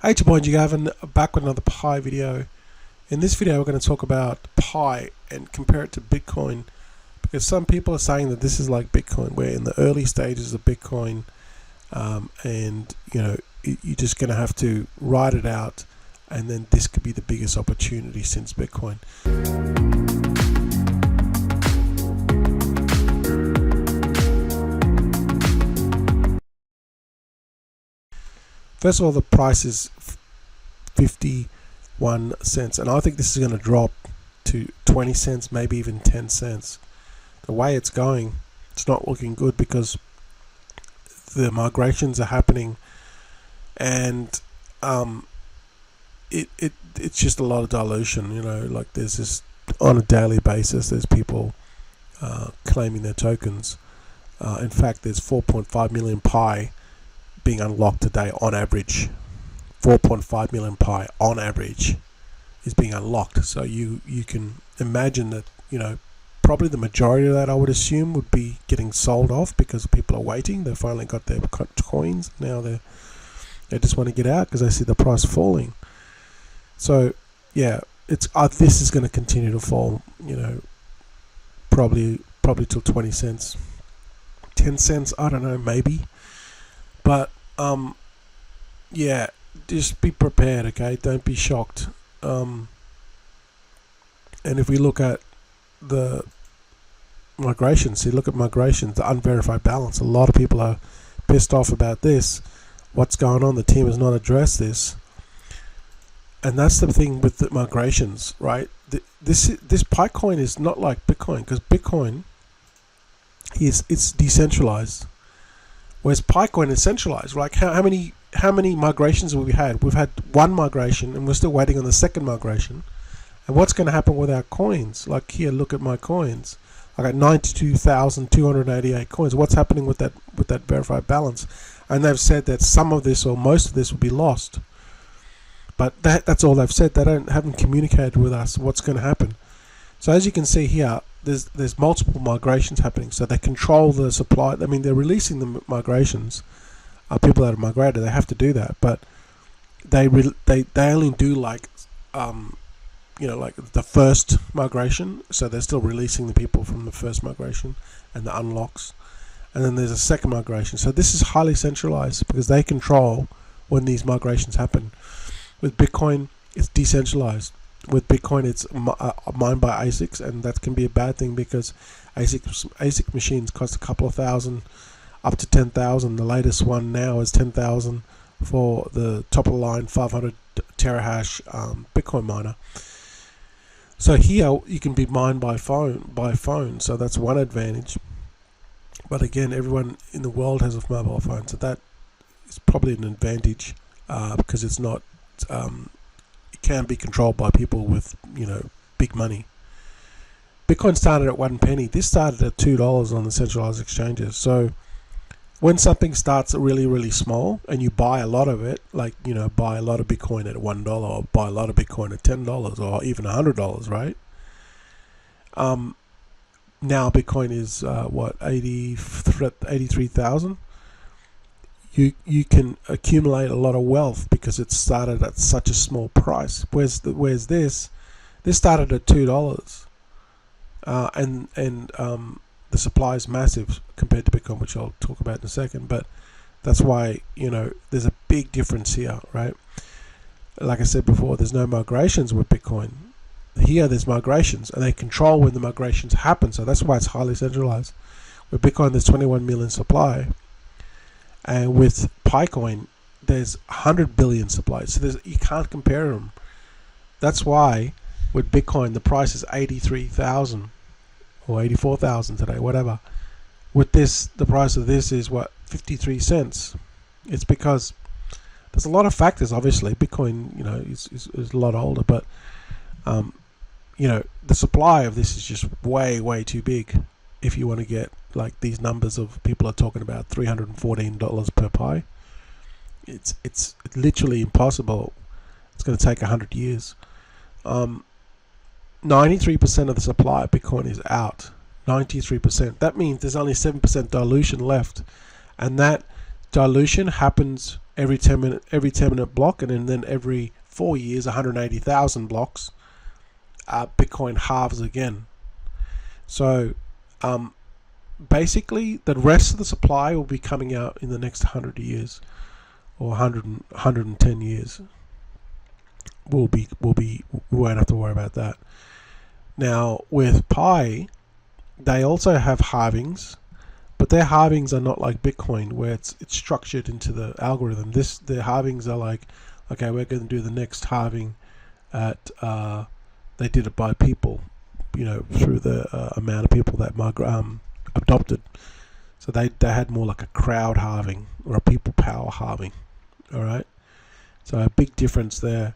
Hey, it's your boy Gavin, back with another Pi video. In this video we're going to talk about Pi and compare it to Bitcoin, because some people are saying that this is like Bitcoin. We're in the early stages of Bitcoin, and you're just going to have to ride it out, and then this could be the biggest opportunity since Bitcoin. First of all, the price is 51 cents, and I think this is going to drop to 20 cents, maybe even 10 cents. The way it's going, it's not looking good because the migrations are happening, and it's just a lot of dilution. Like there's this on a daily basis. There's people claiming their tokens. In fact, there's 4.5 million Pi being unlocked today on average. 4.5 million Pi on average is being unlocked. So you can imagine that probably the majority of that, I would assume, would be getting sold off because people are waiting. They finally got their coins. Now they just want to get out because they see the price falling. So yeah, it's this is going to continue to fall. Probably till 20 cents, 10 cents. I don't know, maybe. But yeah, just be prepared, okay? Don't be shocked. And if we look at the migrations, look at migrations, the unverified balance. A lot of people are pissed off about this. What's going on? The team has not addressed this, and that's the thing with the migrations, right? This Picoin is not like Bitcoin, because Bitcoin it's decentralized. Whereas Picoin is centralized. Like how many migrations have we had? We've had one migration, and we're still waiting on the second migration. And what's going to happen with our coins? Like here, look at my coins. I got 92,288 coins. What's happening with that verified balance? And they've said that some of this or most of this will be lost. But that's all they've said. They haven't communicated with us what's going to happen. So as you can see here, there's multiple migrations happening. So they control the supply. I mean, they're releasing the migrations. People that have migrated, they have to do that, but they only do like the first migration. So they're still releasing the people from the first migration and the unlocks, and then there's a second migration. So this is highly centralized because they control when these migrations happen. With Bitcoin, it's decentralized. With Bitcoin, it's mined by ASICs, and that can be a bad thing because ASIC machines cost a couple of thousand, up to 10,000. The latest one now is 10,000 for the top of the line 500 terahash Bitcoin miner. So here you can be mined by phone. So that's one advantage. But again, everyone in the world has a mobile phone, so that is probably an advantage because it's not. It can be controlled by people with big money. Bitcoin started at 1 penny. This started at $2 on the centralized exchanges. So when something starts really, really small and you buy a lot of it, like buy a lot of Bitcoin at $1 or buy a lot of Bitcoin at $10 or even $100, right? Now Bitcoin is what, 83,000. You can accumulate a lot of wealth because it started at such a small price. Whereas this started at $2, and the supply is massive compared to Bitcoin, which I'll talk about in a second. But that's why there's a big difference here, right? Like I said before, there's no migrations with Bitcoin. Here there's migrations, and they control when the migrations happen. So that's why it's highly centralized. With Bitcoin, there's 21 million supply. And with Picoin, there's 100 billion supply. So you can't compare them. That's why with Bitcoin, the price is 83,000 or 84,000 today, whatever. With this, the price of this is what, 53 cents. It's because there's a lot of factors. Obviously, Bitcoin, is a lot older, but the supply of this is just way too big. If you want to get like these numbers of people are talking about $314 per Pi, it's literally impossible. It's going to take 100 years. 93% of the supply of Bitcoin is out. 93%. That means there's only 7% dilution left, and that dilution happens every 10-minute block, and then every 4 years, 180,000 blocks, Bitcoin halves again. So basically, the rest of the supply will be coming out in the next 100 years or 110 years. We won't have to worry about that. Now with Pi, they also have halvings, but their halvings are not like Bitcoin, where it's structured into the algorithm. Their halvings are like, okay, we're going to do the next halving at they did it by people, through the amount of people that adopted. So they had more like a crowd halving or a people power halving. All right, so a big difference there.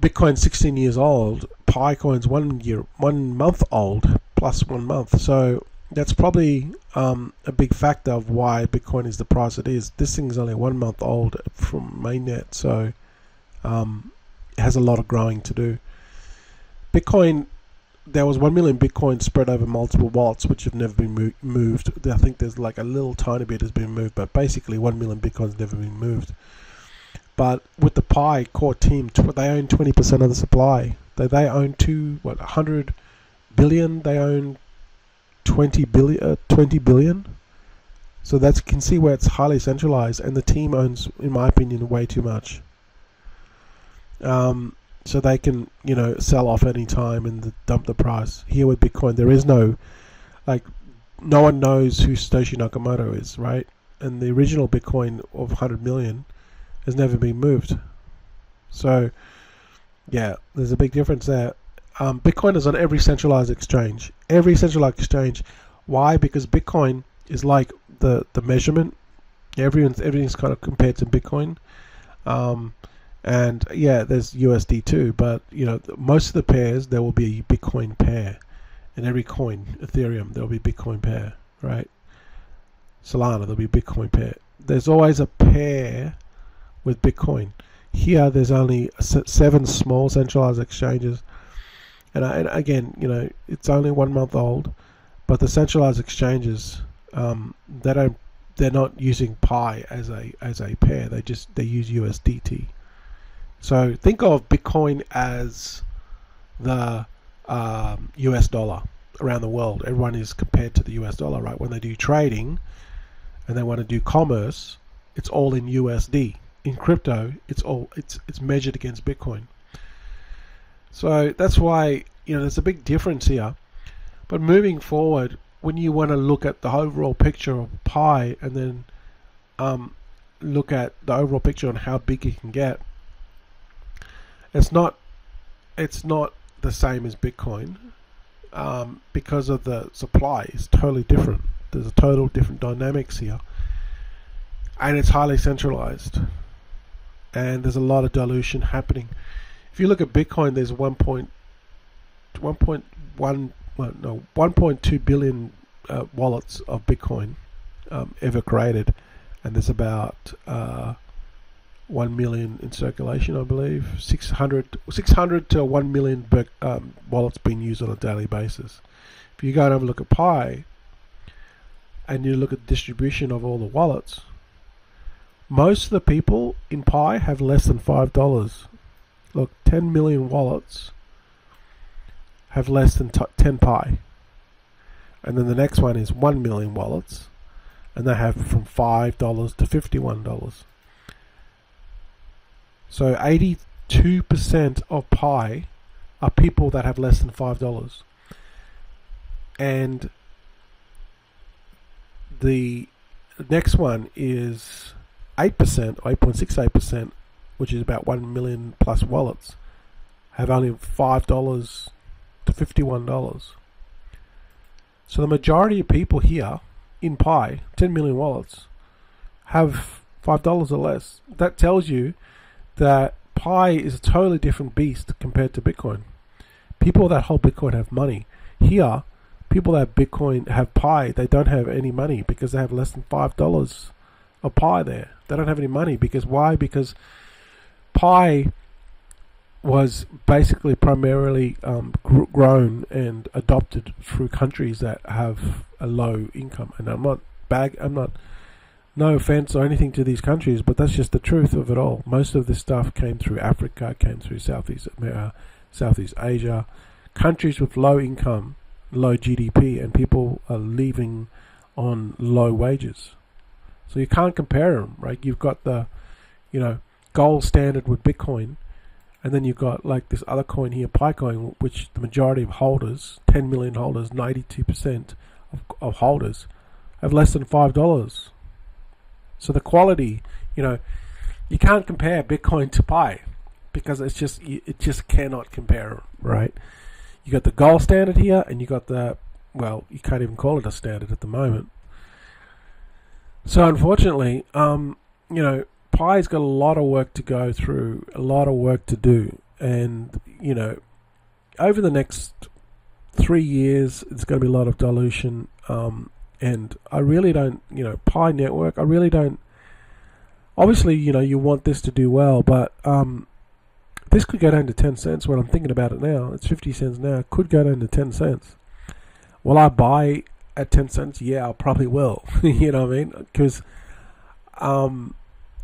Bitcoin's 16 years old. Pi coin's 1 month old plus 1 month. So that's probably a big factor of why Bitcoin is the price it is. This thing's only 1 month old from mainnet, so it has a lot of growing to do. Bitcoin, there was 1 million Bitcoin spread over multiple wallets, which have never been moved. I think there's like a little tiny bit has been moved, but basically 1 million Bitcoin's never been moved. But with the Pi core team, they own 20% of the supply. They own 100 billion. They own 20 billion. So you can see where it's highly centralized, and the team owns, in my opinion, way too much. So they can, sell off any time and dump the price. Here with Bitcoin, there is no one knows who Satoshi Nakamoto is, right? And the original Bitcoin of 100 million has never been moved. So, yeah, there's a big difference there. Bitcoin is on every centralized exchange. Every centralized exchange. Why? Because Bitcoin is like the measurement. Everything's kind of compared to Bitcoin. And yeah, there's USD too, but most of the pairs, there will be a Bitcoin pair. In every coin, Ethereum, there will be Bitcoin pair, right? Solana, there'll be Bitcoin pair. There's always a pair with Bitcoin. Here, there's only 7 small centralized exchanges, and again, it's only 1 month old, but the centralized exchanges, they're not using Pi as a pair. They use USDT. So think of Bitcoin as the US dollar around the world. Everyone is compared to the US dollar, right? When they do trading and they want to do commerce, it's all in USD. In crypto, it's measured against Bitcoin. So that's why there's a big difference here. But moving forward, when you want to look at the overall picture of Pi and then look at the overall picture on how big it can get, it's not the same as Bitcoin because of the supply is totally different. There's a total different dynamics here, and it's highly centralized, and there's a lot of dilution happening. If you look at Bitcoin, there's 1.2 billion wallets of Bitcoin ever created, and there's about 1 million in circulation, I believe. 600 to 1 million wallets being used on a daily basis. If you go and have a look at Pi and you look at the distribution of all the wallets, most of the people in Pi have less than $5. Look, 10 million wallets have less than 10 Pi. And then the next one is 1 million wallets, and they have from $5 to $51. So 82% of Pi are people that have less than $5. And the next one is 8%, 8.68%, which is about 1 million plus wallets, have only $5 to $51. So the majority of people here in Pi, 10 million wallets, have $5 or less. That tells you that Pi is a totally different beast compared to Bitcoin. People that hold Bitcoin have money. Here, people that have Bitcoin have Pi, they don't have any money because they have less than $5 of Pi there. They don't have any money because why? Because Pi was basically primarily grown and adopted through countries that have a low income. And I'm not No offense or anything to these countries, but that's just the truth of it all. Most of this stuff came through Africa, came through Southeast America, Southeast Asia, countries with low income, low GDP, and people are leaving on low wages. So you can't compare them, right? You've got the, gold standard with Bitcoin, and then you've got like this other coin here, Picoin, which the majority of holders, 10 million holders, 92% of holders, have less than $5. So the quality, you can't compare Bitcoin to Pi because it just cannot compare, right? You got the gold standard here, and you got you can't even call it a standard at the moment. So unfortunately, Pi's got a lot of work to go through, a lot of work to do, and over the next 3 years, it's going to be a lot of dilution. And I really don't, Pi Network, I really don't. Obviously, you want this to do well, but this could go down to 10 cents when I'm thinking about it now. It's 50 cents now. It could go down to 10 cents. Will I buy at 10 cents? Yeah, I probably will. You know what I mean? Because,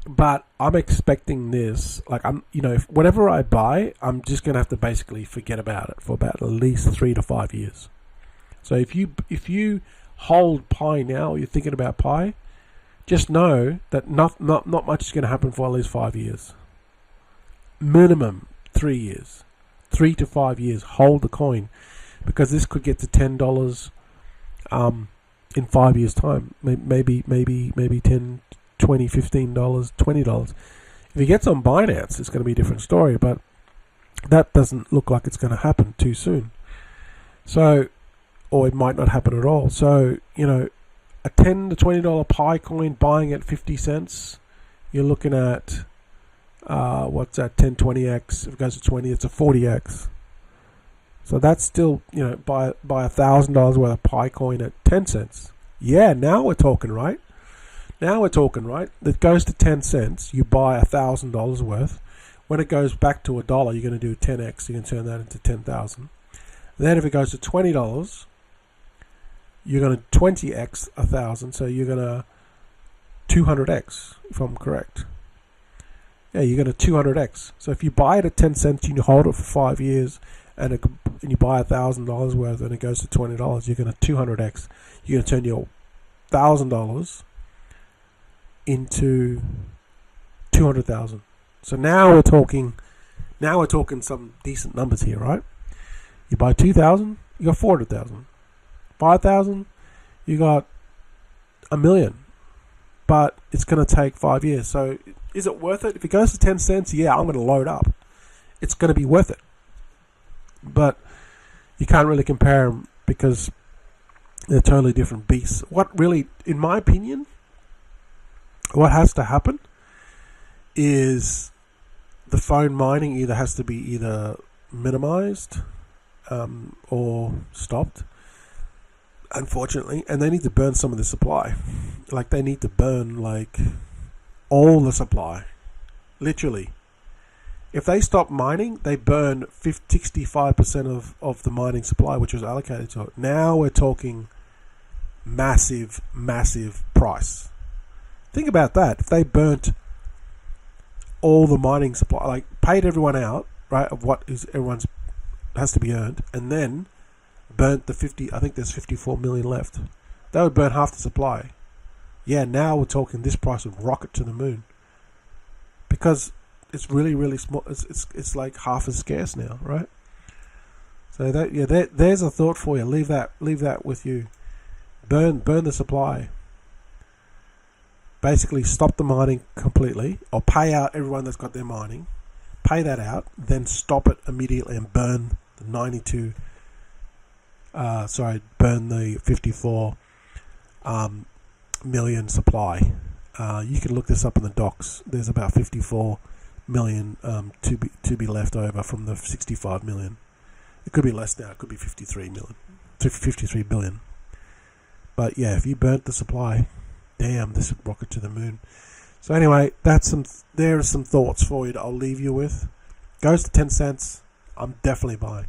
but I'm expecting this. Like, whatever I buy, I'm just going to have to basically forget about it for about at least 3 to 5 years. So if you hold Pi now, you're thinking about Pi, just know that not much is going to happen for at least 5 years. Minimum 3 years. 3 to 5 years. Hold the coin. Because this could get to $10 in 5 years' time. Maybe 10, 20, $15, $20. If it gets on Binance, it's going to be a different story. But that doesn't look like it's going to happen too soon. So, or it might not happen at all. So, a $10 to $20 Pi coin buying at 50 cents, you're looking at, what's that, 10, 20x. If it goes to 20, it's a 40x. So that's still, buy $1,000 worth of Pi coin at 10 cents. Yeah, now we're talking, right? That goes to 10 cents, you buy $1,000 worth. When it goes back to $1, you're going to do 10x. You can turn that into 10,000. Then if it goes to $20, you're going to 20x 1,000, so you're going to 200x, if I'm correct. Yeah, you're going to 200x. So if you buy it at 10 cents and you hold it for 5 years, and you buy $1,000 worth, and it goes to $20, you're going to 200x. You're going to turn your $1,000 into 200,000. So now we're talking some decent numbers here, right? You buy 2,000, you got 400,000. 5,000, you got $1 million. But it's going to take 5 years. So is it worth it? If it goes to 10 cents, yeah, I'm going to load up. It's going to be worth it. But you can't really compare them because they're totally different beasts. What really, in my opinion, what has to happen is the phone mining either has to be minimized or stopped, unfortunately, and they need to burn some of the supply. Like, they need to burn all the supply, literally. If they stop mining, they burn 65% of the mining supply, which was allocated to it. Now we're talking massive price. Think about that. If they burnt all the mining supply, paid everyone out, right, of what is everyone's has to be earned, and then burnt the 50, I think there's 54 million left. That would burn half the supply. Yeah, now we're talking this price would rocket to the moon. Because it's really small. It's like half as scarce now, right? So there's a thought for you. Leave that with you. Burn the supply. Basically, stop the mining completely, or pay out everyone that's got their mining. Pay that out, then stop it immediately and burn the 54 million supply. You can look this up in the docs. There's about 54 million to be left over from the 65 million. It could be less now. It could be 53 billion. But yeah, if you burnt the supply, damn, this would rocket to the moon. So anyway, there are some thoughts for you that I'll leave you with. Goes to 10 cents. I'm definitely buying.